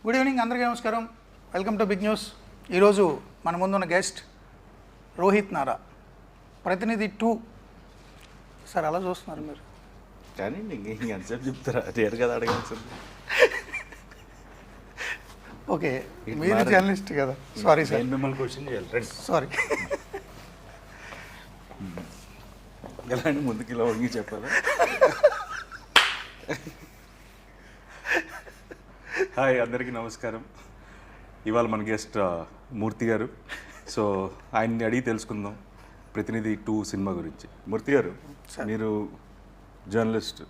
Good evening, అందరికీ నమస్కారం. Welcome to big news. ఈరోజు మన ముందున్న గెస్ట్ రోహిత్ నారా, ప్రతినిధి 2. సార్ అలా చూస్తున్నారు మీరు కానీ ఎంతసేపు చెప్తారా? రేరు కదా అడగాల్సి. ఓకే, మీరు జర్నలిస్ట్ కదా. సారీ సార్, మిమ్మల్ని క్వశ్చన్ చేయాలి. రండి. సారీ. ఎలా అని ముందుకు ఇలా వంగి చెప్పాలా? హాయ్, అందరికీ నమస్కారం. ఇవాళ మన గెస్ట్ మూర్తి గారు. సో ఆయన్ని అడిగి తెలుసుకుందాం ప్రతినిధి 2 సినిమా గురించి. మూర్తి గారు, మీరు జర్నలిస్ట్.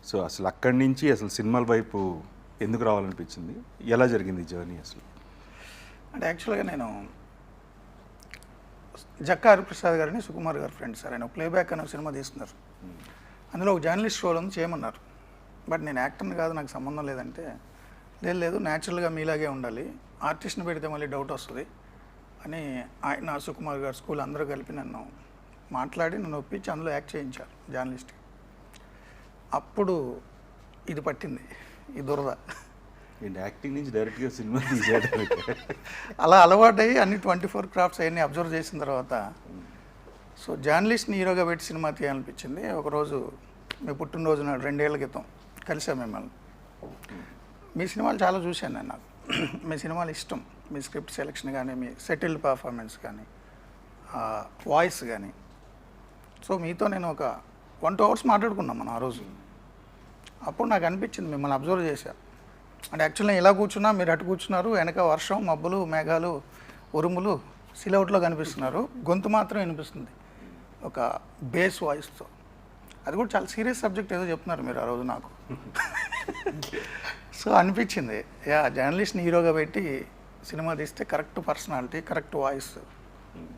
సో అసలు అక్కడి నుంచి అసలు సినిమాల వైపు ఎందుకు రావాలనిపించింది? ఎలా జరిగింది జర్నీ అసలు? అంటే యాక్చువల్గా నేను జక్కా హరిప్రసాద్ గారిని సుకుమార్ గారు ఫ్రెండ్ సార్. ఆయన ప్లేబ్యాక్ అనే సినిమా తీస్తున్నారు. అందులో ఒక జర్నలిస్ట్ రోల్ ఉంది, చేయమన్నారు. బట్ నేను యాక్టర్ని కాదు, నాకు సంబంధం లేదంటే, లేదు న్యాచురల్గా మీలాగే ఉండాలి, ఆర్టిస్ట్ని పెడితే మళ్ళీ డౌట్ వస్తుంది అని ఆయన సుకుమార్ గారు స్కూల్ అందరూ కలిపి నన్ను మాట్లాడి నన్ను ఒప్పించి అందులో యాక్ట్ చేయించారు జర్నలిస్ట్. అప్పుడు ఇది పట్టింది, ఈ దురద. యాక్టింగ్ నుంచి డైరెక్ట్గా సినిమా తీసేయడానికి అలా అలవాటయ్యి అన్ని 24 క్రాఫ్ట్స్ అవన్నీ అబ్జర్వ్ చేసిన తర్వాత సో జర్నలిస్ట్ని హీరోగా పెట్టి సినిమా తీయాలనిపించింది. ఒకరోజు మీ పుట్టినరోజు నాడు 2 ఏళ్ల క్రితం కలిసాం మిమ్మల్ని. మీ సినిమాలు చాలా చూశాను నేను. నాకు మీ సినిమాలు ఇష్టం. మీ స్క్రిప్ట్ సెలెక్షన్ కానీ, మీ సెటిల్డ్ పర్ఫార్మెన్స్ కానీ, వాయిస్ కానీ. సో మీతో నేను ఒక 1-2 అవర్స్ మాట్లాడుకున్నాం మనం ఆ రోజు. అప్పుడు నాకు అనిపించింది, మిమ్మల్ని అబ్జర్వ్ చేశా. అంటే యాక్చువల్లీ ఇలా కూర్చున్నా, మీరు అటు కూర్చున్నారు, వెనక వర్షం, మబ్బులు, మేఘాలు, ఉరుములు సిలౌట్లో కనిపిస్తున్నారు, గొంతు మాత్రం వినిపిస్తుంది ఒక బేస్ వాయిస్తో. అది కూడా చాలా సీరియస్ సబ్జెక్ట్ ఏదో చెప్తున్నారు మీరు ఆ రోజు నాకు. సో అనిపించింది, జర్నలిస్ట్ని హీరోగా పెట్టి సినిమా తీస్తే correct personality, correct voice,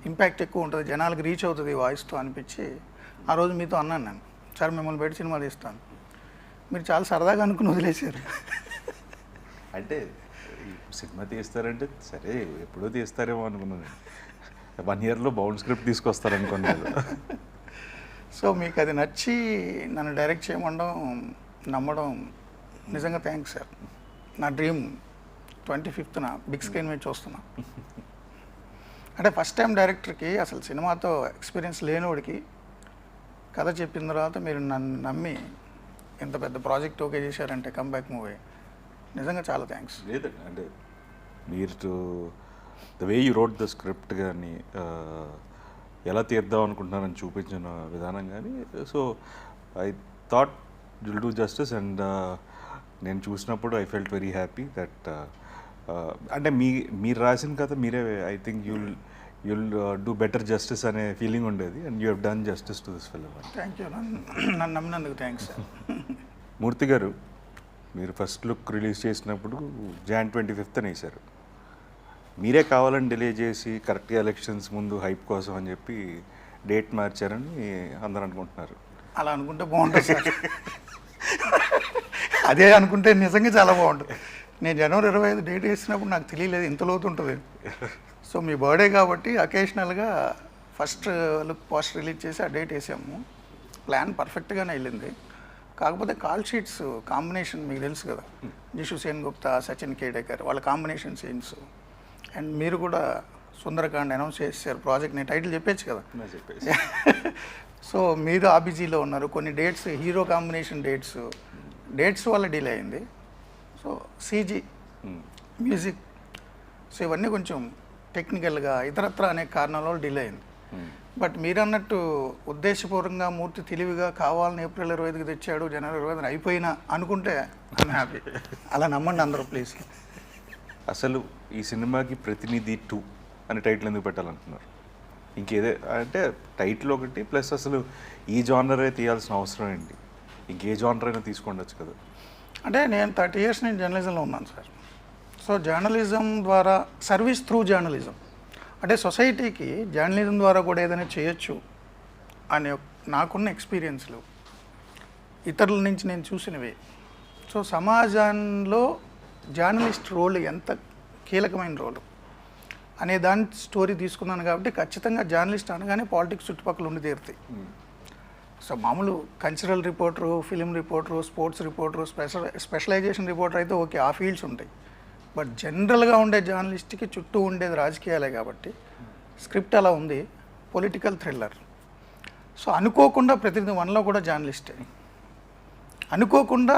impact ఎక్కువ ఉంటుంది, జనాలకు రీచ్ అవుతుంది ఈ వాయిస్తో అనిపించి ఆ రోజు మీతో అన్నాను నేను, సార్ మిమ్మల్ని పెట్టి సినిమా తీస్తాను. మీరు చాలా సరదాగా అనుకుని వదిలేశారు. అంటే సినిమా తీస్తారంటే సరే ఎప్పుడో తీస్తారేమో అనుకున్నాను. 1 ఇయర్లో బౌండ్ స్క్రిప్ట్ తీసుకొస్తారనుకున్నాను. సో మీకు అది నచ్చి నన్ను డైరెక్ట్ చేయమండం, నమ్మడం నిజంగా థ్యాంక్స్ సార్. నా డ్రీమ్ 25న బిగ్ స్క్రీన్ మీద చూస్తున్నా. అంటే ఫస్ట్ టైం డైరెక్టర్కి, అసలు సినిమాతో ఎక్స్పీరియన్స్ లేనివాడికి కథ చెప్పిన తర్వాత మీరు నన్ను నమ్మి ఇంత పెద్ద ప్రాజెక్ట్ ఓకే చేశారంటే, కంబ్యాక్ మూవీ, నిజంగా చాలా థ్యాంక్స్. లేదండి, అంటే మీరు the way you wrote the script కానీ, ఎలా తీద్దాం అనుకుంటున్నారని చూపించిన విధానం కానీ, so I thought will do justice. And నేను చూసినప్పుడు I felt very happy that అంటే మీరు రాసిన కథ మీరే, I think you'll do better justice అనే ఫీలింగ్ ఉండేది. And you have done justice to this film. Thank you, నన్ను నమ్మినందుకు థ్యాంక్స్ సార్. మూర్తి గారు, మీరు ఫస్ట్ లుక్ రిలీజ్ చేసినప్పుడు Jan 25th వేశారు. మీరే కావాలని డిలే చేసి కరెక్ట్గా ఎలక్షన్స్ ముందు హైప్ కోసం అని చెప్పి డేట్ మార్చారని అందరూ అనుకుంటున్నారు. అలా అనుకుంటే బాగుంటుంది సార్. అదే అనుకుంటే నిజంగా చాలా బాగుంటుంది. నేను January 25 డేట్ వేసినప్పుడు నాకు తెలియలేదు ఇంత లోతు ఉంటుంది. సో మీ బర్త్డే కాబట్టి అకేషనల్గా ఫస్ట్ లుక్ పోస్టర్ రిలీజ్ చేసి ఆ డేట్ వేసాము. ప్లాన్ పర్ఫెక్ట్గానే వెళ్ళింది. కాకపోతే కాల్ షీట్స్ కాంబినేషన్ మీకు తెలుసు కదా, జిషు సేన్గుప్తా, సచిన్ కేడేకర్, వాళ్ళ కాంబినేషన్ సీన్స్. అండ్ మీరు కూడా సుందరకాండ్ అనౌన్స్ చేశారు ప్రాజెక్ట్. నేను టైటిల్ చెప్పేచ్చు కదా. సో మీరు ఆ బిజీలో ఉన్నారు. కొన్ని డేట్స్, హీరో కాంబినేషన్ డేట్స్ వల్ల డిలే అయింది. సో సీజీ, మ్యూజిక్, సో ఇవన్నీ కొంచెం టెక్నికల్గా ఇతరత్ర అనే కారణాల వల్ల డిలే అయింది. బట్ మీరు అన్నట్టు ఉద్దేశపూర్వకంగా మూర్తి తెలివిగా కావాలని April 25కి తెచ్చాడు, January 25 అయిపోయినా అనుకుంటే ఐఎమ్ హ్యాపీ. అలా నమ్మండి అందరూ ప్లీజ్. అసలు ఈ సినిమాకి ప్రతినిధి 2 అని టైటిల్ ఎందుకు పెట్టాలనుకున్నారు? ఇంకేదే అంటే టైటిల్ ఒకటి, ప్లస్ అసలు ఈ జానరే తీయాల్సిన అవసరం ఏంటి? ఇంకే జానర్ అయినా తీసుకుండొచ్చు కదా. అంటే నేను 30 years నేను జర్నలిజంలో ఉన్నాను సార్. సో జర్నలిజం ద్వారా, సర్వీస్ త్రూ జర్నలిజం, అంటే సొసైటీకి జర్నలిజం ద్వారా కూడా ఏదైనా చేయొచ్చు అనే నాకున్న ఎక్స్పీరియన్స్లు, ఇతరుల నుంచి నేను చూసినవి. సో సమాజంలో జర్నలిస్ట్ రోల్ ఎంత కీలకమైన రోలు అనే దాని స్టోరీ తీసుకున్నాను కాబట్టి ఖచ్చితంగా జర్నలిస్ట్ అనగానే పాలిటిక్స్ చుట్టుపక్కల ఉండి తీరుతాయి. సో మామూలు cultural reporter, film reporter, sports reporter, specialization reporter అయితే ఓకే, ఆ ఫీల్డ్స్ ఉంటాయి. బట్ జనరల్గా ఉండే జర్నలిస్ట్కి చుట్టూ ఉండేది రాజకీయాలే కాబట్టి స్క్రిప్ట్ అలా ఉంది, పొలిటికల్ థ్రిల్లర్. సో అనుకోకుండా ప్రతినిధి 1లో కూడా జర్నలిస్టే, అనుకోకుండా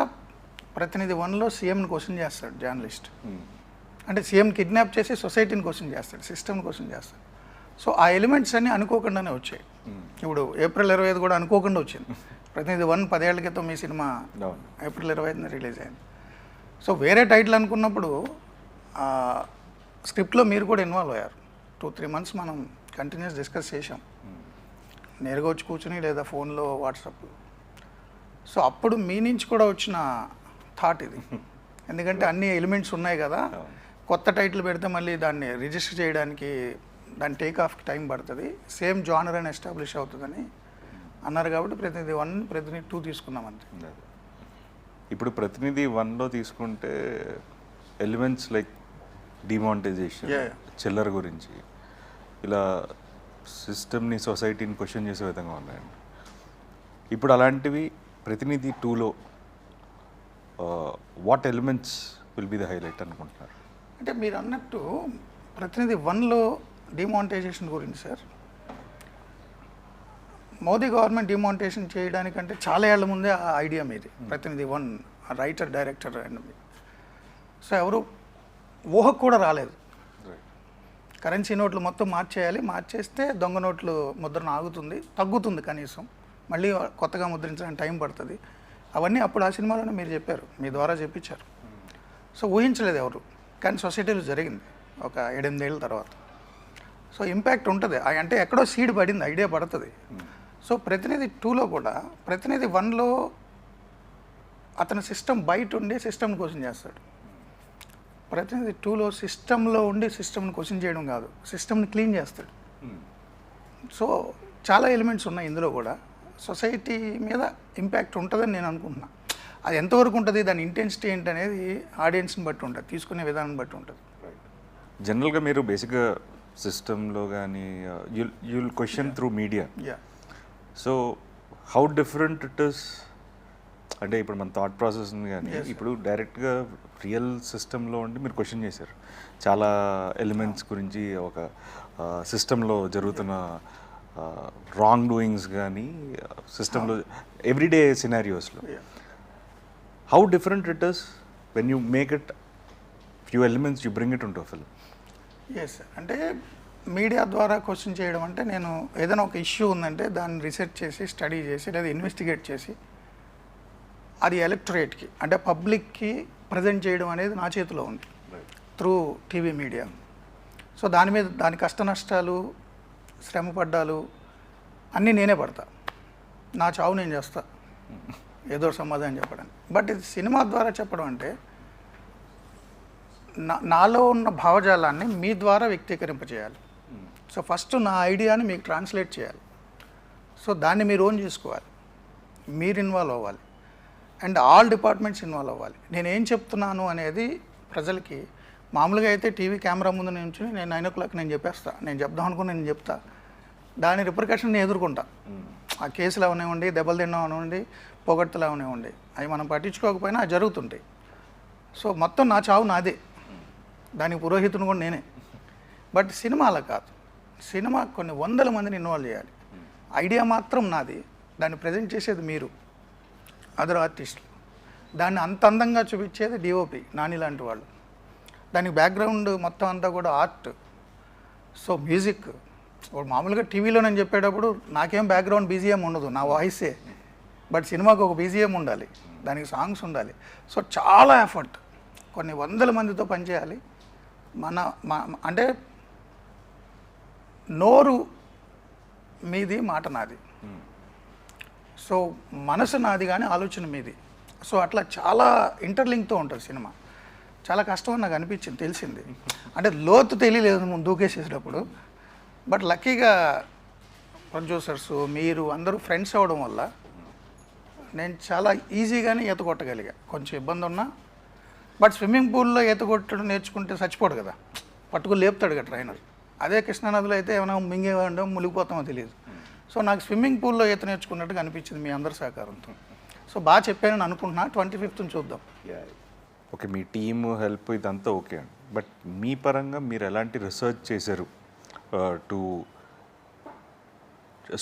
ప్రతినిధి 1లో సీఎంని క్వశ్చన్ చేస్తాడు జర్నలిస్ట్. అంటే సీఎం కిడ్నాప్ చేసి సొసైటీని క్వశ్చన్ చేస్తాడు, సిస్టమ్ని క్వశ్చన్ చేస్తాడు. సో ఆ ఎలిమెంట్స్ అన్నీ అనుకోకుండానే వచ్చాయి. ఇప్పుడు ఏప్రిల్ 25 కూడా అనుకోకుండా వచ్చింది. ప్రతినిధి 1 10 ఏళ్ల క్రితం మీ సినిమా ఏప్రిల్ 25న రిలీజ్ అయింది. సో వేరే టైటిల్ అనుకున్నప్పుడు స్క్రిప్ట్లో మీరు కూడా ఇన్వాల్వ్ అయ్యారు. 2-3 months మనం కంటిన్యూస్ డిస్కస్ చేసాం, నేరుగా వచ్చి కూర్చుని లేదా ఫోన్లో వాట్సాప్లో. సో అప్పుడు మీ నుంచి కూడా వచ్చిన థాట్ ఇది. ఎందుకంటే అన్ని ఎలిమెంట్స్ ఉన్నాయి కదా, కొత్త టైటిల్ పెడితే మళ్ళీ దాన్ని రిజిస్టర్ చేయడానికి దాని టేక్ ఆఫ్కి టైం పడుతుంది, సేమ్ జానర్ అని ఎస్టాబ్లిష్ అవుతుందని అన్నారు. కాబట్టి ప్రతినిధి 1, ప్రతినిధి 2 తీసుకున్నాం అంతే. ఇప్పుడు ప్రతినిధి 1లో తీసుకుంటే ఎలిమెంట్స్ లైక్ డిమానిటైజేషన్, చిల్లర గురించి, ఇలా సిస్టమ్ని సొసైటీని క్వశ్చన్ చేసే విధంగా ఉన్నాయండి. ఇప్పుడు అలాంటివి ప్రతినిధి 2లో what elements will be the highlight అనుకుంటున్నారు? అంటే మీరు అన్నట్టు ప్రతినిధి 1లో డిమానిటైజేషన్ గురించి సార్, మోదీ గవర్నమెంట్ డిమానిటైజేషన్ చేయడానికంటే చాలా ఏళ్ల ముందే ఆ ఐడియా మీది. ప్రతినిధి 1 రైటర్, డైరెక్టర్ అండ్ సో ఎవరు ఊహకు కూడా రాలేదు. కరెన్సీ నోట్లు మొత్తం మార్చేయాలి, మార్చేస్తే దొంగ నోట్లు ముద్రణ ఆగుతుంది, తగ్గుతుంది, కనీసం మళ్ళీ కొత్తగా ముద్రించడానికి టైం పడుతుంది. అవన్నీ అప్పుడు ఆ సినిమాలోనే మీరు చెప్పారు, మీ ద్వారా చెప్పించారు. సో ఊహించలేదు ఎవరు, కానీ సొసైటీలో జరిగింది ఒక 7-8 ఏళ్ళ తర్వాత. సో ఇంపాక్ట్ ఉంటుంది, అంటే ఎక్కడో సీడ్ పడింది, ఐడియా పడుతుంది. సో ప్రతినిధి 2లో కూడా ప్రతినిధి 1లో అతని సిస్టమ్ బయట ఉండి సిస్టమ్ని క్వశ్చన్ చేస్తాడు. ప్రతినిధి 2లో సిస్టంలో ఉండి సిస్టమ్ని క్వశ్చన్ చేయడం కాదు, సిస్టమ్ని క్లీన్ చేస్తాడు. సో చాలా ఎలిమెంట్స్ ఉన్నాయి ఇందులో కూడా. సొసైటీ మీద ఇంపాక్ట్ ఉంటుందని నేను అనుకుంటున్నా. అది ఎంతవరకు ఉంటుంది, దాని ఇంటెన్సిటీ ఏంటి అనేది ఆడియన్స్ని బట్టి ఉంటుంది, తీసుకునే విధానం బట్టి ఉంటుంది. జనరల్గా మీరు బేసిక్గా సిస్టంలో కానీ you'll question through media. So how different it is, అంటే ఇప్పుడు మన థాట్ ప్రాసెస్ ఉంది కానీ ఇప్పుడు డైరెక్ట్గా రియల్ సిస్టంలో ఉండి మీరు క్వశ్చన్ చేశారు చాలా ఎలిమెంట్స్ గురించి, ఒక సిస్టంలో జరుగుతున్న రాంగ్ డూయింగ్స్ కానీ సిస్టంలో ఎవ్రీడే సినారియోస్లో. How different it is when you make it few elements you bring it into film? Yes sir, అంటే మీడియా ద్వారా క్వశ్చన్ చేయడం అంటే నేను ఏదైనా ఒక ఇష్యూ ఉందంటే దాన్ని రీసెర్చ్ చేసి, స్టడీ చేసి, లేదా ఇన్వెస్టిగేట్ చేసి అది ఎలక్టరేట్కి అంటే పబ్లిక్కి ప్రజెంట్ చేయడం అనేది నా చేతిలో ఉంది త్రూ టీవీ మీడియా. సో దాని మీద దాని కష్ట నష్టాలు, శ్రమ పడ్డాలు అన్నీ నేనే పడతా. నా చావు నేను చేస్తా ఏదో సమాధానం చెప్పడానికి. బట్ ఇది సినిమా ద్వారా చెప్పడం అంటే నాలో ఉన్న భావజాలాన్ని మీ ద్వారా వ్యక్తీకరింపజేయాలి. సో ఫస్ట్ నా ఐడియాని మీకు ట్రాన్స్లేట్ చేయాలి. సో దాన్ని మీరు ఓన్ చేసుకోవాలి, మీరు ఇన్వాల్వ్ అవ్వాలి, అండ్ ఆల్ డిపార్ట్మెంట్స్ ఇన్వాల్వ్ అవ్వాలి. నేను ఏం చెప్తున్నాను అనేది ప్రజలకి, మామూలుగా అయితే టీవీ కెమెరా ముందు నుంచి నేను 9 o'clock నేను చెప్పేస్తా, నేను చెప్దాం అనుకుని నేను చెప్తా, దాని రిపర్కషన్ నేను ఎదుర్కొంటా. ఆ కేసులు అవనివ్వండి, దెబ్బలు తిన్నాం అవనివ్వండి, పొగడ్తలు అవనివ్వండి, అవి మనం పట్టించుకోకపోయినా అవి జరుగుతుంటాయి. సో మొత్తం నా చావు నాదే, దానికి పురోహితుని కూడా నేనే. బట్ సినిమా అలా కాదు. సినిమా కొన్ని 100 మందిని ఇన్వాల్వ్ చేయాలి. ఐడియా మాత్రం నాది, దాన్ని ప్రజెంట్ చేసేది మీరు, అదర్ ఆర్టిస్టులు. దాన్ని అంత అందంగా చూపించేది డిఓపి నాని లాంటి వాళ్ళు. దానికి బ్యాక్గ్రౌండ్ మొత్తం అంతా కూడా ఆర్ట్. సో మ్యూజిక్, మామూలుగా టీవీలో నేను చెప్పేటప్పుడు నాకేం బ్యాక్గ్రౌండ్ బీజిఎం ఉండదు, నా వాయిసే. బట్ సినిమాకు ఒక బీజిఎం ఉండాలి, దానికి సాంగ్స్ ఉండాలి. సో చాలా ఎఫర్ట్, కొన్ని 100 మందితో పనిచేయాలి. అంటే నోరు మీది, మాట నాది. సో మనసు నాది కానీ ఆలోచన మీది. సో అట్లా చాలా ఇంటర్లింక్తో ఉంటుంది సినిమా. చాలా కష్టం అని నాకు అనిపించింది, తెలిసింది. అంటే లోతు తెలియలేదు ముందు దూకేసేటప్పుడు. బట్ లక్కీగా ప్రొడ్యూసర్స్, మీరు అందరూ ఫ్రెండ్స్ అవ్వడం వల్ల నేను చాలా ఈజీగానే ఈత కొట్టగలిగా. కొంచెం ఇబ్బంది ఉన్నా, బట్ స్విమ్మింగ్ పూల్లో ఈత కొట్టడం నేర్చుకుంటే చచ్చిపోడు కదా, పట్టుకుని లేపుతాడు కదా ట్రైనర్. అదే కృష్ణానదిలో అయితే ఏమైనా మింగేవాడో మునిగిపోతామో తెలియదు. సో నాకు స్విమ్మింగ్ పూల్లో ఈత నేర్చుకున్నట్టుగా అనిపించింది మీ అందరి సహకారంతో. సో బాగా చెప్పానని అనుకుంటున్నా. 25th చూద్దాం. ఓకే మీ టీమ్ హెల్ప్ ఇదంతా ఓకే అండి, బట్ మీ పరంగా మీరు ఎలాంటి రీసెర్చ్ చేశారు టు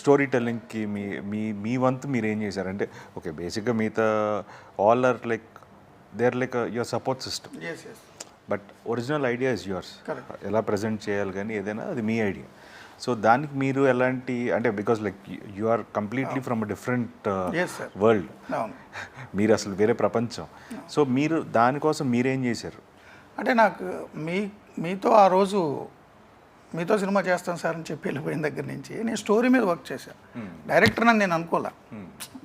స్టోరీ టెల్లింగ్కి మీ మీ మీ వంతు మీరు ఏం చేశారంటే ఓకే బేసిక్గా మిగతా all are like they are like your support system, yes yes but original idea is yours. Correct. ఎలా ప్రజెంట్ చేయాలి కానీ ఏదైనా అది మీ ఐడియా. సో దానికి మీరు ఎలాంటి అంటే because like you are completely from a different Yes, sir. World, అవును. మీరు అసలు వేరే ప్రపంచం. సో మీరు దానికోసం మీరేం చేశారు? అంటే నాకు మీతో ఆ రోజు మీతో సినిమా చేస్తాను సార్ అని చెప్పి వెళ్ళిపోయిన దగ్గర నుంచి నేను స్టోరీ మీద వర్క్ చేశాను. డైరెక్టర్ అని నేను అనుకోలే,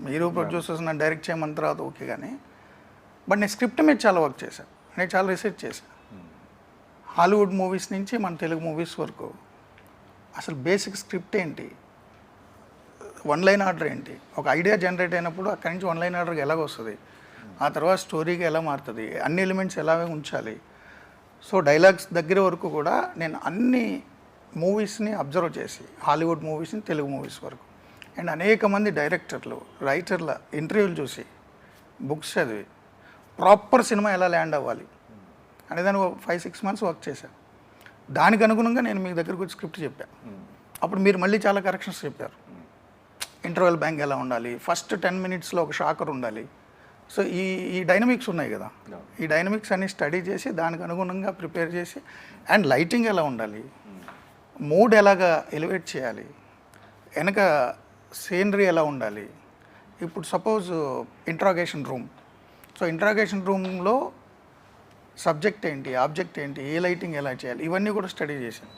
మీరు ప్రొడ్యూసర్స్ నన్ను డైరెక్ట్ చేయమన్న తర్వాత ఓకే, కానీ బట్ నేను స్క్రిప్ట్ మీద చాలా వర్క్ చేశాను, నేను చాలా రీసెర్చ్ చేశాను. హాలీవుడ్ మూవీస్ నుంచి మన తెలుగు మూవీస్ వరకు అసలు బేసిక్ స్క్రిప్ట్ ఏంటి, వన్ లైన్ ఆర్డర్ ఏంటి, ఒక ఐడియా జనరేట్ అయినప్పుడు అక్కడి నుంచి వన్ లైన్ ఆర్డర్కి ఎలాగ వస్తుంది, ఆ తర్వాత స్టోరీకి ఎలా మారుతుంది, అన్ని ఎలిమెంట్స్ ఎలా ఉంచాలి. సో డైలాగ్స్ దగ్గర వరకు కూడా నేను అన్ని మూవీస్ని అబ్జర్వ్ చేసి హాలీవుడ్ మూవీస్ని తెలుగు మూవీస్ వరకు అండ్ అనేక మంది డైరెక్టర్లు రైటర్ల ఇంటర్వ్యూలు చూసి బుక్స్ చదివి ప్రాపర్ సినిమా ఎలా ల్యాండ్ అవ్వాలి అనే దాన్ని 5-6 months వర్క్ చేశాను. దానికి అనుగుణంగా నేను మీ దగ్గరకు వచ్చి స్క్రిప్ట్ చెప్పాను. అప్పుడు మీరు మళ్ళీ చాలా కరెక్షన్స్ చెప్పారు. ఇంటర్వెల్ బ్యాంక్ ఎలా ఉండాలి, ఫస్ట్ 10 minutesలో ఒక షాకర్ ఉండాలి. సో ఈ డైనమిక్స్ ఉన్నాయి కదా, ఈ డైనమిక్స్ అన్ని స్టడీ చేసి దానికి అనుగుణంగా ప్రిపేర్ చేసి అండ్ లైటింగ్ ఎలా ఉండాలి, మూడ్ ఎలాగా ఎలివేట్ చేయాలి, వెనక సీనరీ ఎలా ఉండాలి. ఇప్పుడు suppose interrogation room, so interrogation రూమ్లో సబ్జెక్ట్ ఏంటి, ఆబ్జెక్ట్ ఏంటి, ఏ లైటింగ్ ఎలా చేయాలి, ఇవన్నీ కూడా స్టడీ చేశాను.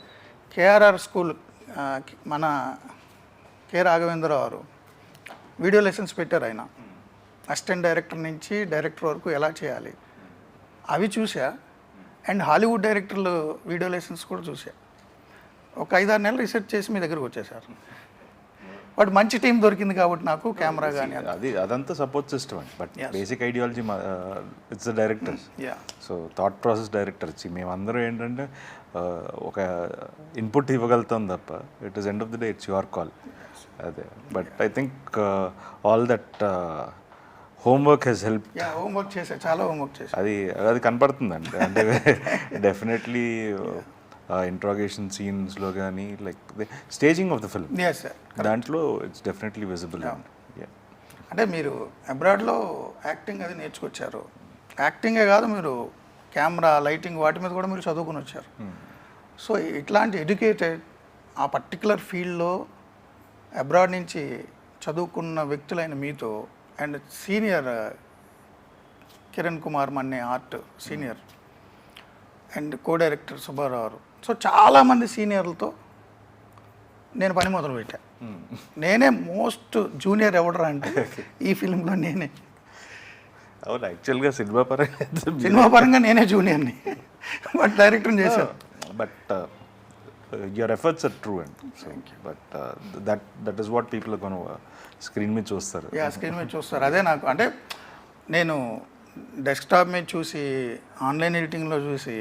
కేఆర్ఆర్ స్కూల్ మన కె రాఘవేంద్రరావు గారు వీడియో లెసన్స్ పెట్టారు. ఆయన అసిస్టెంట్ డైరెక్టర్ నుంచి డైరెక్టర్ వరకు ఎలా చేయాలి అవి చూసా. అండ్ హాలీవుడ్ డైరెక్టర్లు వీడియో లెసన్స్ కూడా చూసా. ఒక 5-6 నెలలు రీసెర్చ్ చేసి మీ దగ్గరకు వచ్చేసారు. బట్ మంచి టీం దొరికింది కాబట్టి నాకు కెమెరా కానీ అది అదంతా సపోర్ట్ సిస్టమ్ అండి, but basic ideology it's the directors. Yeah so thought process directors మేమందరం ఏంటంటే ఒక ఇన్పుట్ ఇవ్వగలుగుతాం తప్ప it is end of the day it's your call. అదే but I think all that homework he's help. Homework చేశా, చాలా homework చేశా. అది కనపడుతుందండి. అంటే డెఫినెట్లీ ఇంట్రాగేషన్ సీన్స్లో కానీ like staging of the film Yes, sir. దాంట్లో ఇట్స్ డెఫినెట్లీ విజిబుల్. అంటే మీరు అబ్రాడ్లో యాక్టింగ్ అది నేర్చుకొచ్చారు. యాక్టింగే కాదు, మీరు కెమెరా లైటింగ్ వాటి మీద కూడా మీరు చదువుకుని వచ్చారు. సో ఇట్లాంటి ఎడ్యుకేటెడ్ ఆ పర్టికులర్ ఫీల్డ్లో అబ్రాడ్ నుంచి చదువుకున్న వ్యక్తులైన మీతో and senior Kiran Kumar Manne art senior and co director Subbarao గారు, సో చాలామంది సీనియర్లతో నేను పని మొదలుపెట్టా. నేనే మోస్ట్ జూనియర్ ఎవడరా అంటే ఈ ఫిల్మ్లో నేనే. అవును, యాక్చువల్గా సినిమా పరంగా నేనే జూనియర్ని, బట్ డైరెక్టర్ చేశాను. But your efforts are true and but that is what people కొను స్క్రీన్ మీద చూస్తారు. స్క్రీన్ మీద చూస్తారు. అదే నాకు అంటే నేను డెస్క్టాప్ మీద చూసి ఆన్లైన్ ఎడిటింగ్లో చూసి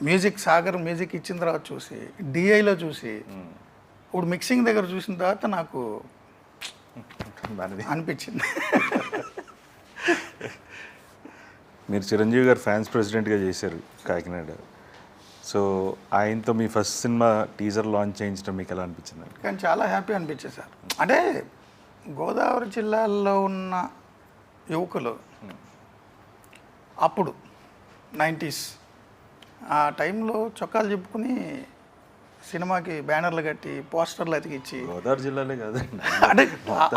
మ్యూజిక్ సాగర్ మ్యూజిక్ ఇచ్చిన తర్వాత చూసి డిఐలో చూసి ఇప్పుడు మిక్సింగ్ దగ్గర చూసిన తర్వాత నాకు అనిపించింది. మీరు చిరంజీవి గారు ఫ్యాన్స్ ప్రెసిడెంట్గా చేశారు కాకినాడ. సో ఆయనతో మీ ఫస్ట్ సినిమా టీజర్ లాంచ్ చేయించడం మీకు ఎలా అనిపించింది? కానీ చాలా హ్యాపీ అనిపించింది సార్. అంటే గోదావరి జిల్లాలో ఉన్న యువకులు అప్పుడు 90s ఆ టైంలో చొక్కాలు చెప్పుకుని సినిమాకి బ్యానర్లు కట్టి పోస్టర్లు అతికిచ్చి, గోదావరి జిల్లాలే కాదండి, అంటే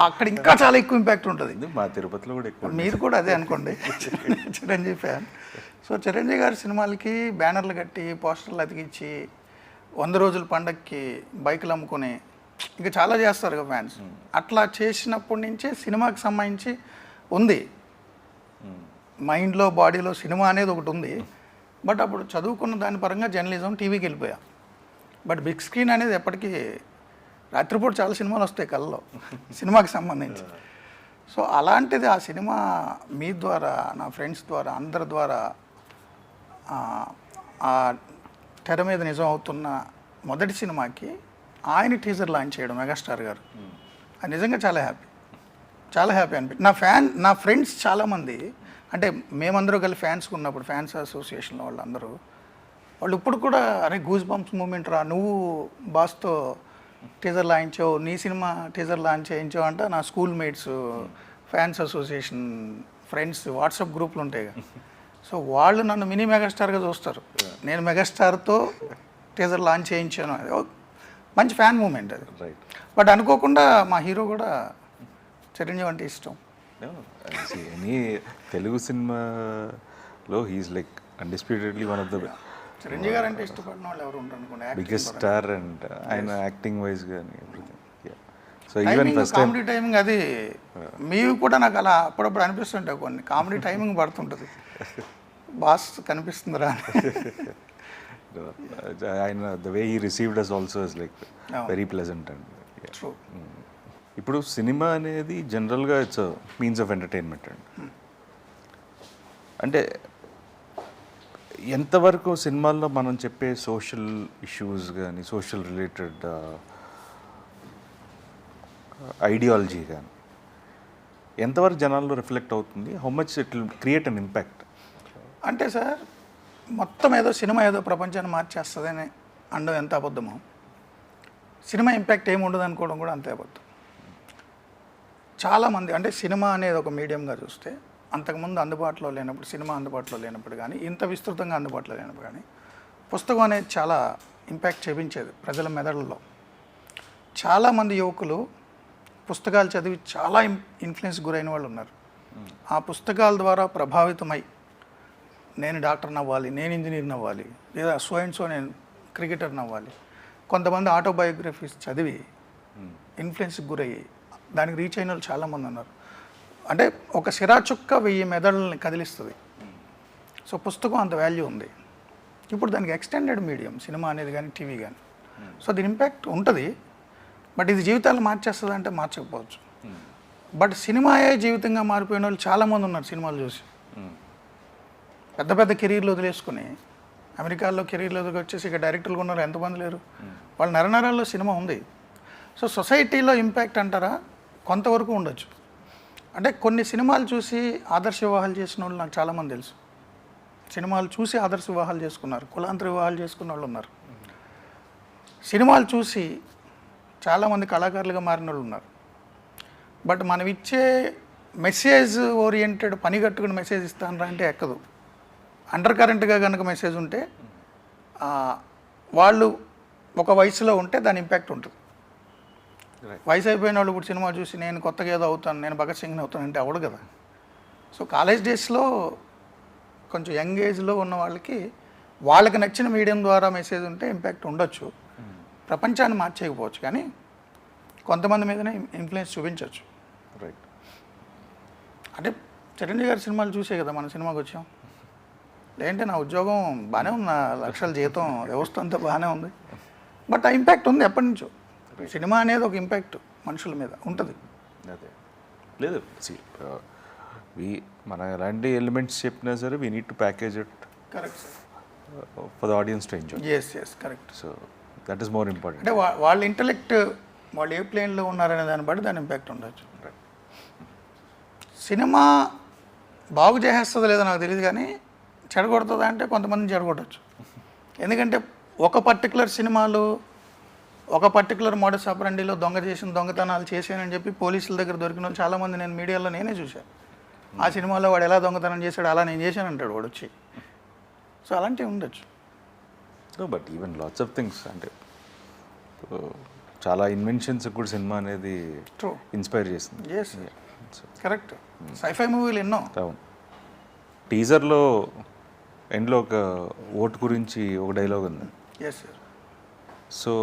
అక్కడ ఇంకా చాలా ఎక్కువ ఇంపాక్ట్ ఉంటుంది. మా తిరుపతిలో కూడా ఎక్కువ. మీరు కూడా అదే అనుకోండి, చిరంజీవి ఫ్యాన్. సో చిరంజీవి గారి సినిమాలకి బ్యానర్లు కట్టి పోస్టర్లు అతికిచ్చి 100 రోజుల పండగకి బైకులు అమ్ముకొని ఇంకా చాలా చేస్తారు కదా ఫ్యాన్స్. అట్లా చేసినప్పటి నుంచే సినిమాకి సంబంధించి ఉంది మైండ్లో బాడీలో సినిమా అనేది ఒకటి ఉంది. బట్ అప్పుడు చదువుకున్న దాని పరంగా జర్నలిజం టీవీకి వెళ్ళిపోయా. బట్ బిగ్ స్క్రీన్ అనేది ఎప్పటికీ రాత్రిపూట చాలా సినిమాలు వస్తాయి కళ్ళలో సినిమాకి సంబంధించి. సో అలాంటిది ఆ సినిమా మీ ద్వారా, నా ఫ్రెండ్స్ ద్వారా, అందరి ద్వారా ఆ తెర మీద నిజం అవుతున్న మొదటి సినిమాకి ఆయన టీజర్ లాంచ్ చేయడం మెగాస్టార్ గారు, అది నిజంగా చాలా హ్యాపీ. చాలా హ్యాపీ అనిపి నా ఫ్రెండ్స్ చాలామంది, అంటే మేమందరూ కలిసి ఫ్యాన్స్గా ఉన్నప్పుడు ఫ్యాన్స్ అసోసియేషన్లో వాళ్ళు ఇప్పుడు కూడా అరే గూస్ బంప్స్ మూమెంట్ రా, నువ్వు బాస్తో టీజర్ లాంచావు, నీ సినిమా టీజర్ లాంచ్ చేయించావు అంట. నా school mates fans association friends WhatsApp గ్రూప్లు ఉంటాయి కదా, సో వాళ్ళు నన్ను మినీ మెగాస్టార్గా చూస్తారు. నేను మెగాస్టార్తో టీజర్ లాంచ్ చేయించాను, అది మంచి ఫ్యాన్ మూమెంట్ అది. రైట్. బట్ అనుకోకుండా మా హీరో కూడా చిరంజీవి అంటే ఇష్టం. ఎనీ తెలుగు సినిమాలో he is like undisputedly one of the Chiranjeevi garu అంటే ఇష్టపడిన వాళ్ళు ఎవరు ఉంటారు అనుకోండి. బిగ్గెస్ట్ స్టార్ అండ్ ఆయన యాక్టింగ్ వైజ్ కానీ everything. So even first time comedy timing అది మీవి కూడా నాకు అలా అప్పుడప్పుడు అనిపిస్తుంటాయి, కొన్ని కామెడీ టైమింగ్ పడుతుంటుంది, బాస్ కనిపిస్తుందిరా. ఆయన the way he received us also is like very pleasant and true. ఇప్పుడు సినిమా అనేది జనరల్గా ఇట్స్ మీన్స్ ఆఫ్ ఎంటర్టైన్మెంట్ అండి. అంటే ఎంతవరకు సినిమాల్లో మనం చెప్పే సోషల్ ఇష్యూస్ కానీ సోషల్ రిలేటెడ్ ఐడియాలజీ కానీ ఎంతవరకు జనాల్లో రిఫ్లెక్ట్ అవుతుంది, how much it will create an impact? అంటే సార్ మొత్తం ఏదో సినిమా ఏదో ప్రపంచాన్ని మార్చేస్తుందని అనడం ఎంత అబద్ధమో, సినిమా ఇంపాక్ట్ ఏమి ఉండదు అనుకోవడం కూడా అంతే అబద్ధం. చాలామంది అంటే సినిమా అనేది ఒక మీడియంగా చూస్తే అంతకుముందు అందుబాటులో లేనప్పుడు, సినిమా అందుబాటులో లేనప్పుడు కానీ, ఇంత విస్తృతంగా అందుబాటులో లేనప్పుడు కానీ పుస్తకం అనేది చాలా ఇంపాక్ట్ చూపించేది ప్రజల మెదడుల్లో. చాలామంది యువకులు పుస్తకాలు చదివి చాలా ఇన్ఫ్లుయెన్స్ గురైన వాళ్ళు ఉన్నారు. ఆ పుస్తకాల ద్వారా ప్రభావితమై నేను డాక్టర్ని అవ్వాలి, నేను ఇంజనీర్ని అవ్వాలి, లేదా సో అండ్ సో నేను క్రికెటర్ని అవ్వాలి. కొంతమంది ఆటోబయోగ్రఫీస్ చదివి ఇన్ఫ్లుయెన్స్కి గురయ్యి దానికి రీచ్ అయిన వాళ్ళు చాలామంది ఉన్నారు. అంటే ఒక సిరా చుక్క 1000 మెదడుల్ని కదిలిస్తుంది. సో పుస్తకం అంత వాల్యూ ఉంది. ఇప్పుడు దానికి ఎక్స్టెండెడ్ మీడియం సినిమా అనేది కానీ టీవీ కానీ, సో దీని ఇంపాక్ట్ ఉంటుంది. బట్ ఇది జీవితాలు మార్చేస్తుంది అంటే మార్చకపోవచ్చు. బట్ సినిమాయే జీవితంగా మారిపోయిన వాళ్ళు చాలామంది ఉన్నారు. సినిమాలు చూసి పెద్ద పెద్ద కెరీర్లు వదిలేసుకుని అమెరికాలో కెరీర్లు వచ్చేసి ఇక డైరెక్టర్లు ఉన్నారు, ఎంతమంది లేరు. వాళ్ళ నరనరాల్లో సినిమా ఉంది. సో సొసైటీలో ఇంపాక్ట్ అంటారా, కొంతవరకు ఉండొచ్చు. అంటే కొన్ని సినిమాలు చూసి ఆదర్శ వివాహాలు చేసిన వాళ్ళు నాకు చాలామంది తెలుసు. సినిమాలు చూసి ఆదర్శ వివాహాలు చేసుకున్నారు, కులాంతర వివాహాలు చేసుకున్న వాళ్ళు ఉన్నారు. సినిమాలు చూసి చాలామంది కళాకారులుగా మారిన వాళ్ళు ఉన్నారు. బట్ మనం ఇచ్చే మెసేజ్ ఓరియంటెడ్ పని కట్టుకుని మెసేజ్ ఇస్తానరా అంటే ఎక్కదు. అండర్ కరెంట్గా కనుక మెసేజ్ ఉంటే వాళ్ళు ఒక వయసులో ఉంటే దాని ఇంపాక్ట్ ఉంటుంది. వయసు అయిపోయిన వాళ్ళు ఇప్పుడు సినిమా చూసి నేను కొత్తగా ఏదో అవుతాను, నేను భగత్ సింగ్ని అవుతాను అంటే అవడు కదా. సో కాలేజ్ డేస్లో కొంచెం యంగ్ ఏజ్లో ఉన్న వాళ్ళకి నచ్చిన మీడియం ద్వారా మెసేజ్ ఉంటే ఇంపాక్ట్ ఉండొచ్చు. ప్రపంచాన్ని మార్చేయకపోవచ్చు కానీ కొంతమంది మీదనే ఇన్ఫ్లుయెన్స్ చూపించవచ్చు. రైట్. అంటే చిరంజీవి గారి సినిమాలు చూసే కదా మన సినిమాకి వచ్చాం. లేదంటే నా ఉద్యోగం బాగానే ఉంది, 1 లక్షల జీతం, వ్యవస్థ అంతా బాగానే ఉంది. బట్ ఆ ఇంపాక్ట్ ఉంది ఎప్పటి నుంచో. సినిమా అనేది ఒక ఇంపాక్ట్ మనుషుల మీద ఉంటుంది. అదే లేదు, మన ఎలాంటి ఎలిమెంట్స్ చెప్పినా సరే we need to package it correct sir for the audience to enjoy. Yes correct. So that is more important. అంటే వాళ్ళ ఇంటలెక్ట్ వాళ్ళు ఏ ప్లేన్లో ఉన్నారనే దాన్ని బట్టి దాని ఇంపాక్ట్ ఉండొచ్చు. సినిమా బాగు చేసేస్తుందో లేదో నాకు తెలియదు కానీ చెడగొడుతుందా అంటే కొంతమందిని చెడగొట్టచ్చు. ఎందుకంటే ఒక పర్టికులర్ సినిమాలు ఒక పర్టికులర్ మోడస్ ఆపరండిలో దొంగతనాలు చేశానని చెప్పి పోలీసుల దగ్గర దొరికిన వాళ్ళు చాలామంది నేను మీడియాలో నేనే చూశాను. ఆ సినిమాలో వాడు ఎలా దొంగతనం చేశాడు అలా నేను చేశాను అంటాడు వాడు వచ్చి. సో అలాంటివి ఉండొచ్చు. But even lots of things అంటే చాలా ఇన్వెన్షన్స్ కూడా సినిమా అనేది ట్రూ ఇన్స్పైర్ చేస్తుంది. Yes correct. సైఫై మూవీలు ఎన్నో. అవును. టీజర్లో ఎండ్లో ఒక ఓటు గురించి ఒక డైలాగ్ ఉంది. Yes sir. సో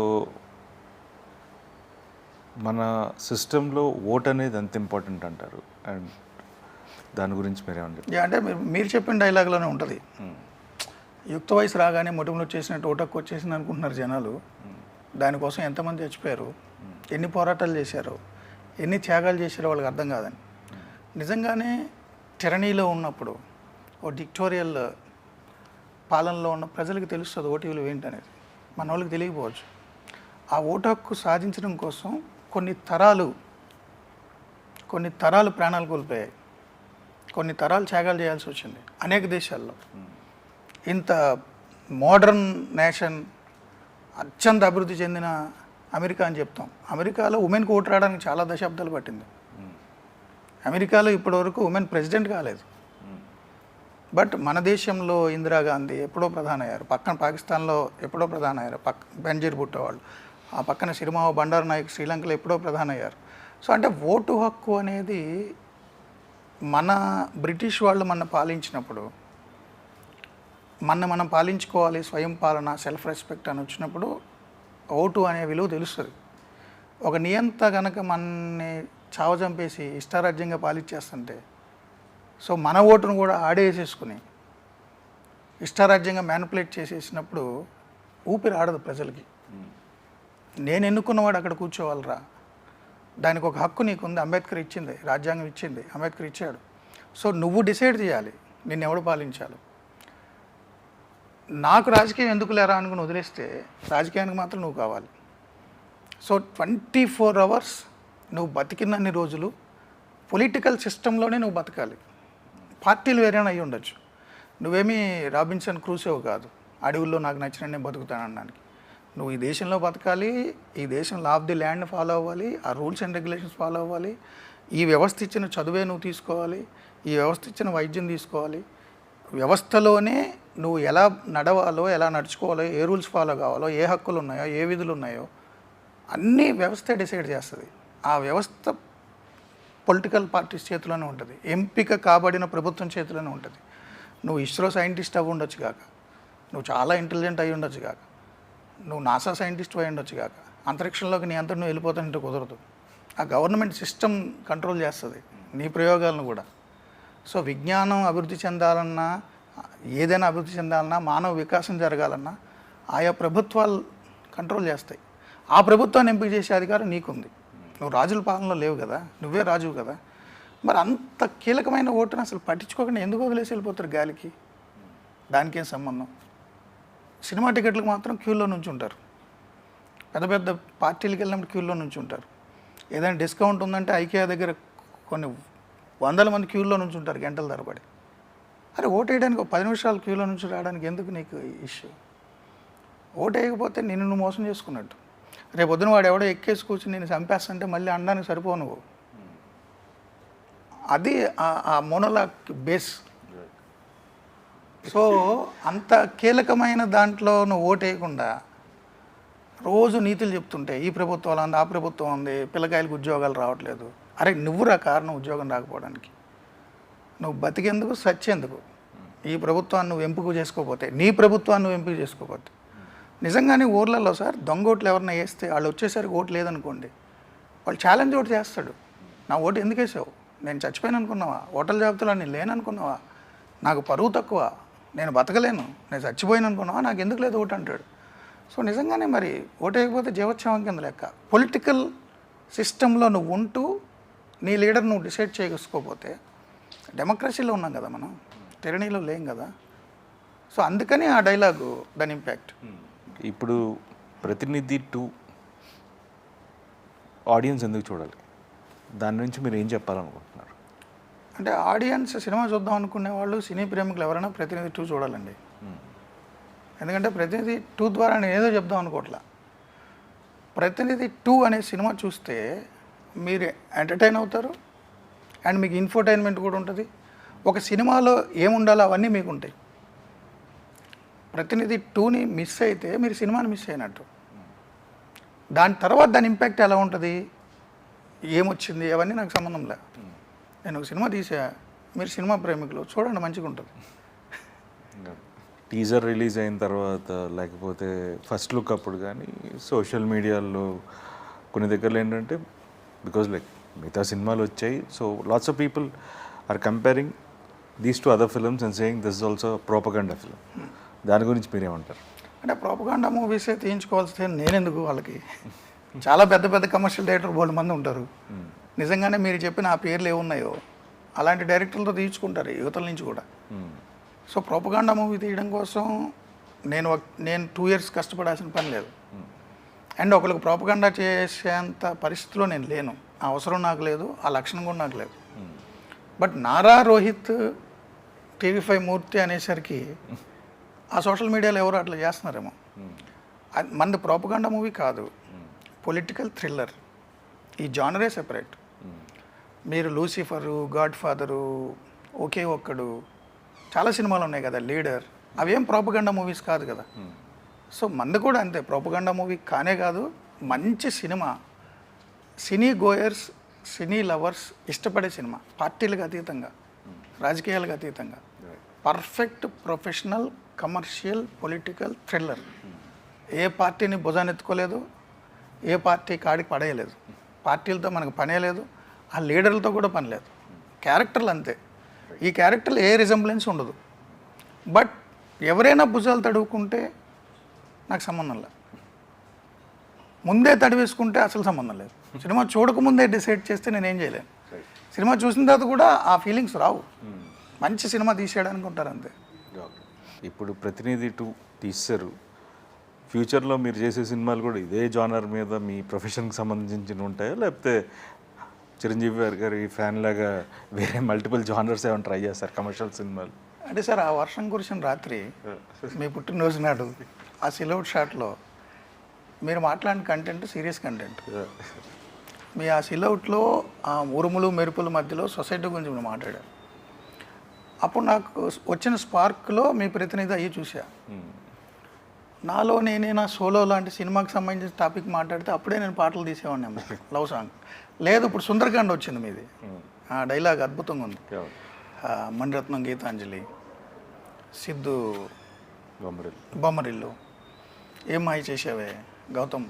మన సిస్టంలో ఓట్ అనేది ఎంత ఇంపార్టెంట్ అంటారు, అండ్ దాని గురించి మీరేమని చెప్పారు? అంటే మీరు చెప్పిన డైలాగ్లోనే ఉంటుంది. యుక్త వయసు రాగానే మొటిములు వచ్చేసినట్టు ఓటక్కు వచ్చేసింది అనుకుంటున్నారు జనాలు. దానికోసం ఎంతమంది చచ్చిపోయారు, ఎన్ని పోరాటాలు చేశారు, ఎన్ని త్యాగాలు చేశారో వాళ్ళకి అర్థం కాదని. నిజంగానే టెరనీలో ఉన్నప్పుడు ఓ డిక్టోరియల్ పాలనలో ఉన్న ప్రజలకు తెలుస్తుంది ఓటు విలువ ఏంటనేది. మన వాళ్ళకి తెలియకపోవచ్చు. ఆ ఓటు హక్కు సాధించడం కోసం కొన్ని కొన్ని తరాలు ప్రాణాలు కోల్పోయాయి, కొన్ని తరాలు త్యాగాలు చేయాల్సి వచ్చింది అనేక దేశాల్లో. ఇంత మోడర్న్ నేషన్, అత్యంత అభివృద్ధి చెందిన అమెరికా అని చెప్తాం. అమెరికాలో ఉమెన్కి ఓటు రావడానికి చాలా దశాబ్దాలు పట్టింది. అమెరికాలో ఇప్పటివరకు ఉమెన్ ప్రెసిడెంట్ కాలేదు. బట్ మన దేశంలో ఇందిరాగాంధీ ఎప్పుడో ప్రధాని అయ్యారు, పక్కన పాకిస్తాన్లో ఎప్పుడో ప్రధాని అయ్యారు, బెంజీర్ భుట్టో వాళ్ళు, ఆ పక్కన సిరిమావ బండారు నాయక్ శ్రీలంకలో ఎప్పుడో ప్రధాని అయ్యారు. సో అంటే ఓటు హక్కు అనేది మన బ్రిటిష్ వాళ్ళు మన పాలించినప్పుడు, మనం పాలించుకోవాలి, స్వయం పాలన, సెల్ఫ్ రెస్పెక్ట్ అని వచ్చినప్పుడు ఓటు అనే విలువ తెలుస్తుంది. ఒక నియంత కనుక మనని చావచంపేసి ఇష్టారాజ్యంగా పాలించేస్తుంటే, సో మన ఓటును కూడా ఆడేసేసుకుని ఇష్టారాజ్యంగా మ్యానిపులేట్ చేసేసినప్పుడు ఊపిరి ఆడదు ప్రజలకి. నేను ఎన్నుకున్నవాడు అక్కడ కూర్చోవాలరా, దానికి ఒక హక్కు నీకుంది, అంబేద్కర్ ఇచ్చింది, రాజ్యాంగం ఇచ్చింది, అంబేద్కర్ ఇచ్చాడు. సో నువ్వు డిసైడ్ చేయాలి నిన్ను ఎవడు పాలించాలి. నాకు రాజకీయం ఎందుకు లేరా అనుకుని వదిలేస్తే రాజకీయానికి మాత్రం నువ్వు కావాలి. సో 24 hours నువ్వు బతికినన్ని రోజులు పొలిటికల్ సిస్టంలోనే నువ్వు బతకాలి. పార్టీలు వేరేనా అయ్యి ఉండొచ్చు, నువ్వేమీ రాబిన్సన్ క్రూసోవ్ కాదు, అడవుల్లో నాకు నచ్చిన నేను బతుకుతానడానికి. నువ్వు ఈ దేశంలో బతకాలి, ఈ దేశం law of the land follow అవ్వాలి, ఆ రూల్స్ అండ్ రెగ్యులేషన్స్ ఫాలో అవ్వాలి, ఈ వ్యవస్థ ఇచ్చిన చదువే నువ్వు తీసుకోవాలి, ఈ వ్యవస్థ ఇచ్చిన వైద్యం తీసుకోవాలి. వ్యవస్థలోనే నువ్వు ఎలా నడవాలో, ఎలా నడుచుకోవాలో, ఏ రూల్స్ ఫాలో కావాలో, ఏ హక్కులు ఉన్నాయో, ఏ విధులు ఉన్నాయో అన్నీ వ్యవస్థే డిసైడ్ చేస్తుంది. ఆ వ్యవస్థ పొలిటికల్ పార్టీస్ చేతిలోనే ఉంటుంది, ఎంపిక కాబడిన ప్రభుత్వం చేతిలోనే ఉంటుంది. నువ్వు ఇస్రో సైంటిస్ట్ అవి ఉండొచ్చు కాక, నువ్వు చాలా ఇంటెలిజెంట్ అయి ఉండొచ్చు కాక, నువ్వు నాసా సైంటిస్ట్ అయి ఉండొచ్చు కాక, అంతరిక్షంలోకి నీ అంతా నువ్వు వెళ్ళిపోతానంటే కుదరదు. ఆ గవర్నమెంట్ సిస్టమ్ కంట్రోల్ చేస్తుంది నీ ప్రయోగాలను కూడా. సో విజ్ఞానం అభివృద్ధి చెందాలన్నా, ఏదైనా అభివృద్ధి చెందాలన్నా, మానవ వికాసం జరగాలన్నా ఆయా ప్రభుత్వాలు కంట్రోల్ చేస్తాయి. ఆ ప్రభుత్వాన్ని ఎంపిక చేసే అధికారం నీకుంది. నువ్వు రాజుల పాలనలో లేవు కదా, నువ్వే రాజువు కదా. మరి అంత కీలకమైన ఓటును అసలు పట్టించుకోకుండా ఎందుకు వదిలేసి వెళ్ళిపోతారు గాలికి? దానికేం సంబంధం? సినిమా టికెట్లకు మాత్రం క్యూలో నుంచి ఉంటారు, పెద్ద పెద్ద పార్టీలకు వెళ్ళినప్పుడు క్యూలో నుంచి ఉంటారు. ఏదైనా డిస్కౌంట్ ఉందంటే ఐకియా దగ్గర కొన్ని 100 మంది క్యూలో నుంచి ఉంటారు గంటల తరబడి. అరే ఓటు వేయడానికి ఒక 10 నిమిషాలు క్యూలో నుంచి రావడానికి ఎందుకు నీకు ఇష్యూ? ఓటు వేయకపోతే నిన్ను నువ్వు మోసం చేసుకున్నట్టు. రేపు పొద్దున వాడు ఎవడో ఎక్కేసి కూర్చుని నేను చంపేస్తుంటే మళ్ళీ అనడానికి సరిపోవు నువ్వు. అది ఆ మోనోలాగ్ బేస్. సో అంత కీలకమైన దాంట్లో నువ్వు ఓటు వేయకుండా రోజు నీతులు చెప్తుంటే ఈ ప్రభుత్వాలు ఉంది, ఆ ప్రభుత్వం ఉంది, పిల్లకాయలకు ఉద్యోగాలు రావట్లేదు. అరే నువ్వురా కారణం ఉద్యోగం రాకపోవడానికి. నువ్వు బతికేందుకు, సచ్చేందుకు. ఈ ప్రభుత్వాన్ని నువ్వు ఎంపిక చేసుకోకపోతే, నీ ప్రభుత్వాన్ని నువ్వు ఎంపిక చేసుకోకపోతే, నిజంగానే ఊర్లలో సార్ దొంగ ఓట్లు ఎవరన్నా వేస్తే వాళ్ళు వచ్చేసరికి ఓటు లేదనుకోండి, వాళ్ళు ఛాలెంజ్ ఓటు చేస్తాడు. నా ఓటు ఎందుకు వేసావు? నేను చచ్చిపోయాను అనుకున్నావా? ఓటర్ల జాబితాలో నేను లేననుకున్నావా? నాకు పరువు తక్కువ, నేను బతకలేను, నేను చచ్చిపోయాను అనుకున్నావా? నాకు ఎందుకు లేదు ఓటు అంటాడు. సో నిజంగానే మరి ఓటు వేయకపోతే జీవోత్సవం కింద లెక్క. పొలిటికల్ సిస్టంలో నువ్వు ఉంటూ నీ లీడర్ నువ్వు డిసైడ్ చేసుకోకపోతే, డెమోక్రసీలో ఉన్నాం కదా మనం, టెరనీలో లేం కదా. సో అందుకని ఆ డైలాగు దాని ఇంపాక్ట్. ఇప్పుడు ప్రతినిధి 2 ఆడియన్స్ ఎందుకు చూడాలి? దాని నుంచి మీరు ఏం చెప్పాలనుకుంటున్నారు? అంటే ఆడియన్స్ సినిమా చూద్దాం అనుకునే వాళ్ళు, సినీ ప్రేమికులు ఎవరైనా ప్రతినిధి 2 చూడాలండి. ఎందుకంటే ప్రతినిధి 2 ద్వారా నేను ఏదో చెప్దాం అనుకోవట్లా. ప్రతినిధి 2 అనే సినిమా చూస్తే మీరు ఎంటర్టైన్ అవుతారు అండ్ మీకు ఇన్ఫోటైన్మెంట్ కూడా ఉంటుంది. ఒక సినిమాలో ఏముండాలో అవన్నీ మీకు ఉంటాయి. ప్రతినిధి 2ని మిస్ అయితే మీరు సినిమాని మిస్ అయినట్టు. దాని తర్వాత దాని ఇంపాక్ట్ ఎలా ఉంటుంది, ఏమొచ్చింది, అవన్నీ నాకు సంబంధం లే. నేను ఒక సినిమా తీసా, మీరు సినిమా ప్రేమికులు చూడండి, మంచిగా ఉంటుంది. టీజర్ రిలీజ్ అయిన తర్వాత, లేకపోతే ఫస్ట్ లుక్ అప్పుడు కానీ సోషల్ మీడియాలో కొన్ని దగ్గరలో ఏంటంటే, బికాజ్ లైక్ మిగతా సినిమాలు వచ్చాయి, so lots of people are comparing these to other films and saying this is also propaganda film. దాని గురించి మీరేమంటారు? అంటే ప్రోపగండా మూవీసే తీయించుకోవాల్సి నేనెందుకు, వాళ్ళకి చాలా పెద్ద పెద్ద కమర్షియల్ డైరెక్టర్ బోల్డ్ మంది ఉంటారు. నిజంగానే మీరు చెప్పిన ఆ పేర్లు ఏమున్నాయో అలాంటి డైరెక్టర్లతో తీయించుకుంటారు యువతల నుంచి కూడా. సో ప్రోపగండా మూవీ తీయడం కోసం నేను 2 years కష్టపడాల్సిన పని లేదు. అండ్ ఒకరికి ప్రోపగండా చేసేంత పరిస్థితిలో నేను లేను. ఆ అవసరం నాకు లేదు, ఆ లక్షణం కూడా నాకు లేదు. బట్ నారా రోహిత్ టీవీ5 మూర్తి అనేసరికి ఆ సోషల్ మీడియాలో ఎవరు అట్లా చేస్తున్నారేమో. మనది ప్రోపగండా మూవీ కాదు, పొలిటికల్ థ్రిల్లర్. ఈ జానరే సెపరేట్. మీరు లూసిఫరు, గాడ్ ఫాదరు, ఒకే ఒక్కడు, చాలా సినిమాలు ఉన్నాయి కదా, లీడర్, అవేం ప్రోపగండా మూవీస్ కాదు కదా. సో మంది కూడా అంతే, ప్రోపగండా మూవీ కానే కాదు, మంచి సినిమా, సినీ గోయర్స్, సినీ లవర్స్ ఇష్టపడే సినిమా, పార్టీలకు అతీతంగా, రాజకీయాలకు అతీతంగా, perfect professional commercial political thriller. ఏ పార్టీని భుజానెత్తుకోలేదు, ఏ పార్టీ కాడికి పడేయలేదు, పార్టీలతో మనకు పనే లేదు, ఆ లీడర్లతో కూడా పని లేదు, క్యారెక్టర్లు అంతే. ఈ క్యారెక్టర్లు ఏ రిజంబ్లెన్స్ ఉండదు. బట్ ఎవరైనా భుజాలు తడువుకుంటే నాకు సంబంధం లేదు, ముందే తడివేసుకుంటే అసలు సంబంధం లేదు. సినిమా చూడకముందే డిసైడ్ చేస్తే నేనేం చేయలేను. సినిమా చూసిన తర్వాత కూడా ఆ ఫీలింగ్స్ రావు. మంచి సినిమా తీసేయడానికి ఉంటారు అంతే. ఇప్పుడు ప్రతినిధి 2 తీశారు, ఫ్యూచర్లో మీరు చేసే సినిమాలు కూడా ఇదే జానర్ మీద మీ ప్రొఫెషన్కి సంబంధించి ఉంటాయా, లేకపోతే చిరంజీవి గారి ఫ్యాన్ లాగా వేరే మల్టిపుల్ జానర్స్ ఏమైనా ట్రై చేస్తారు కమర్షియల్ సినిమాలు? అంటే సార్, ఆ వర్షం కురిసిన రాత్రి మీ పుట్టినరోజు నాడు ఆ సిలౌట్ షాట్లో మీరు మాట్లాడిన కంటెంట్ సీరియస్ కంటెంట్. మీ ఆ సిలౌట్లో ఆ ఉరుములు మెరుపుల మధ్యలో సొసైటీ గురించి మీరు మాట్లాడారు. అప్పుడు నాకు వచ్చిన స్పార్క్లో మీ ప్రతినిధి అయ్యి చూసా. నాలో నేనే నా సోలో లాంటి సినిమాకి సంబంధించిన టాపిక్ మాట్లాడితే అప్పుడే నేను పాటలు తీసేవాడిని, లవ్ సాంగ్. లేదు, ఇప్పుడు సుందరకాండ వచ్చింది మీది, ఆ డైలాగ్ అద్భుతంగా ఉంది. మణిరత్నం గీతాంజలి, సిద్ధు బొమ్మరిల్లు, ఏం మాయ చేసావే, గౌతమ్,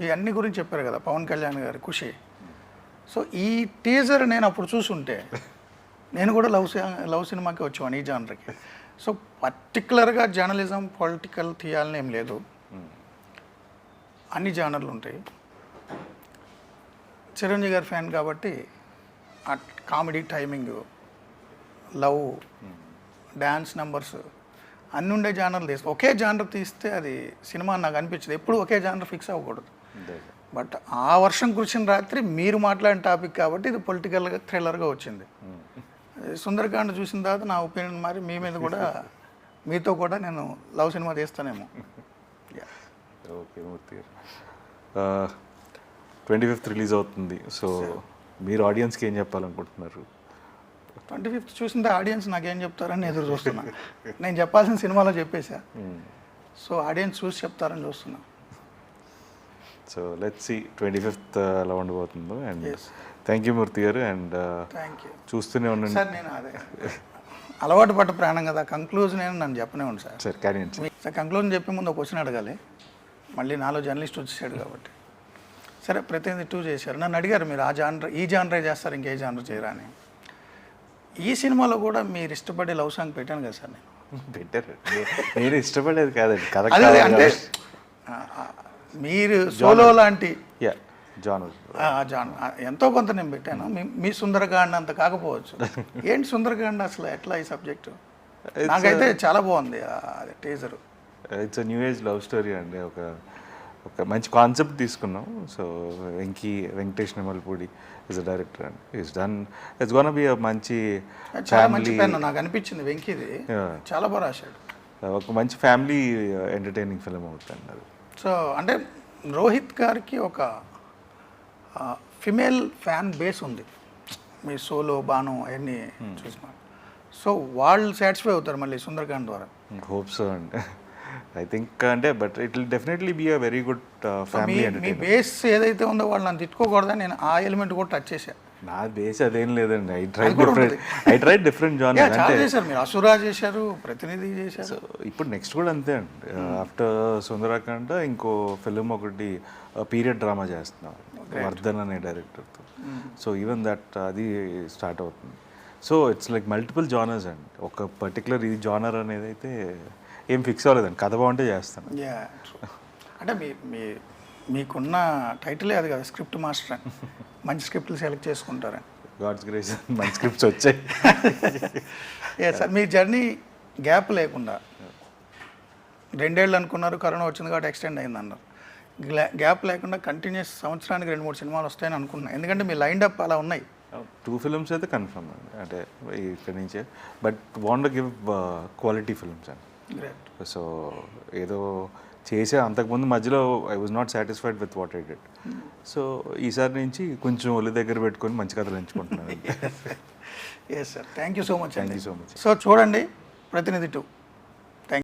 ఇవన్నీ గురించి చెప్పారు కదా, పవన్ కళ్యాణ్ గారి ఖుషి. సో ఈ టీజర్ నేను అప్పుడు చూసుంటే నేను కూడా లవ్ సినిమాకి వచ్చేవాడిని, ఈ జానర్కి. సో పర్టికులర్గా జర్నలిజం పొలిటికల్ తీయాలని ఏం లేదు, అన్ని జానర్లు ఉంటాయి. చిరంజీవి గారి ఫ్యాన్ కాబట్టి ఆ comedy timing, love, dance numbers అన్నీ ఉండే జానర్లు తీస్తే, ఒకే జానర్ తీస్తే అది సినిమా నాకు అనిపించింది. ఎప్పుడు ఒకే జానర్ ఫిక్స్ అవ్వకూడదు. బట్ ఆ వర్షం కురిసిన రాత్రి మీరు మాట్లాడిన టాపిక్ కాబట్టి ఇది పొలిటికల్గా థ్రిల్లర్గా వచ్చింది. సుందరకాండ చూసిన తర్వాత నా ఒపీనియన్ మారి మీ మీద కూడా, మీతో కూడా నేను లవ్ సినిమా తీస్తానేమో. ఓకే మూర్తి గారు, 25th రిలీజ్ అవుతుంది. సో మీరు ఆడియన్స్కి ఏం చెప్పాలనుకుంటున్నారు? 25th చూసిన ఆడియన్స్ నాకేం చెప్తారని ఎదురు చూస్తున్నా. నేను చెప్పాల్సిన సినిమాలో చెప్పేశా, సో ఆడియన్స్ చూసి చెప్తారని చూస్తున్నా. సో లెట్స్ సీ 25th ఎలా ఉండబోతుందో. అండ్ థ్యాంక్ యూ మూర్తి గారు. And thank you. చూస్తూనే ఉండండి సార్. నేను అదే అలవాటు పడ్డ ప్రాణం కదా, కంక్లూజన్ నేను నన్ను చెప్పనే ఉంది సార్. సార్ కానీ సార్ కంక్లూజన్ చెప్పే ముందు ఒక క్వశ్చన్ అడగాలి, మళ్ళీ నాలో జర్నలిస్ట్ వచ్చేసాడు కాబట్టి. సరే, ప్రతినిధి 2 చేశారు, నన్ను అడిగారు మీరు ఆ జానర్, ఈ జానరే చేస్తారు, ఇంకే జానర్ చేయరా అని. ఈ సినిమాలో కూడా మీరు ఇష్టపడే లవ్ సాంగ్ పెట్టాను కదా సార్. నేను పెట్టారు, నేను ఇష్టపడేది కాదండి, కథ అదే అంటే మీరు సోలో లాంటి జానర్ ఎంతో కొంత నేను పెట్టాను. మీ సుందరకాండ అంత కాకపోవచ్చు. ఏంటి సుందరకాండ అసలు ఎట్లా ఈ సబ్జెక్టు? నాకైతే చాలా బాగుంది అది teaser. It's new age love story అండి. ఒక మంచి కాన్సెప్ట్ తీసుకున్నాం. So Venkatesh Nimalpudi is a director and it's done, it's gonna be మంచి చాలా మంచి పెన్ నాకు అనిపించింది. వెంకీది చాలా బాగా రాశాడు. ఒక మంచి ఫ్యామిలీ ఎంటర్టైనింగ్ ఫిల్మ్ అవుతుంది అది. సో అంటే రోహిత్ గారికి ఒక ఫిమేల్ ఫ్యాన్ బేస్ ఉంది, మీ సోలో బాను అవన్నీ చూసిన. సో వాళ్ళు సాటిస్ఫై అవుతారు మళ్ళీ సుందరకాండ్ ద్వారా. హోప్ సో అండి. ఐ థింక్ అంటే but it will definitely be a very good family మీ ఎంటర్టైన్మెంట్. బేస్ ఏదైతే ఉందో వాళ్ళు నన్ను తిట్టుకోకూడదని నేను ఆ ఎలిమెంట్ కూడా టచ్ చేశాను. నా బేస్ అదేం లేదండి. I try different genre. చాలా చేశారు మీరు, అసురా చేశారు, ప్రతినిధి చేశారు. సో ఇప్పుడు నెక్స్ట్ కూడా అంతే అండి. ఆఫ్టర్ సుందరకాండ ఇంకో ఫిలిం ఒకటి పీరియడ్ డ్రామా చేస్తున్నాం వర్ధన్ అనే డైరెక్టర్తో. సో ఈవెన్ దట్ అది స్టార్ట్ అవుతుంది. So it's like multiple genres అండి. ఒక పర్టికులర్ ఇది జానర్ అనేది అయితే ఏం ఫిక్స్ అవ్వలేదండి. కథ బాగుంటే చేస్తాను. అంటే మీకున్న టైటిలే అది కదా, స్క్రిప్ట్ మాస్టర్ అని. మంచి స్క్రిప్ట్లు సెలెక్ట్ చేసుకుంటారని. గాడ్స్ గ్రేస్ మంచి స్క్రిప్ట్స్ వచ్చాయి. సార్ మీ జర్నీ గ్యాప్ లేకుండా 2 ఏళ్ళు అనుకున్నారు, కరోనా వచ్చింది కాబట్టి ఎక్స్టెండ్ అయింది అన్నారు. గ్యాప్ లేకుండా కంటిన్యూస్ సంవత్సరానికి 2-3 సినిమాలు వస్తాయని అనుకున్నాను, ఎందుకంటే మీ లైన్ అప్ అలా ఉన్నాయి. 2 ఫిల్మ్స్ అయితే కన్ఫర్మ్ అండి, అంటే ఇక్కడి నుంచే, but want give quality films అండి. గ్రేట్. సో ఏదో చేసే అంతకుముందు మధ్యలో I was not satisfied with what I did. So ఈసారి నుంచి కొంచెం ఒళ్ళు దగ్గర పెట్టుకొని మంచి కథలు ఎంచుకుంటున్నాను. Yes sir, thank you so much. Thank you so much. So చూడండి ప్రతినిధి 2.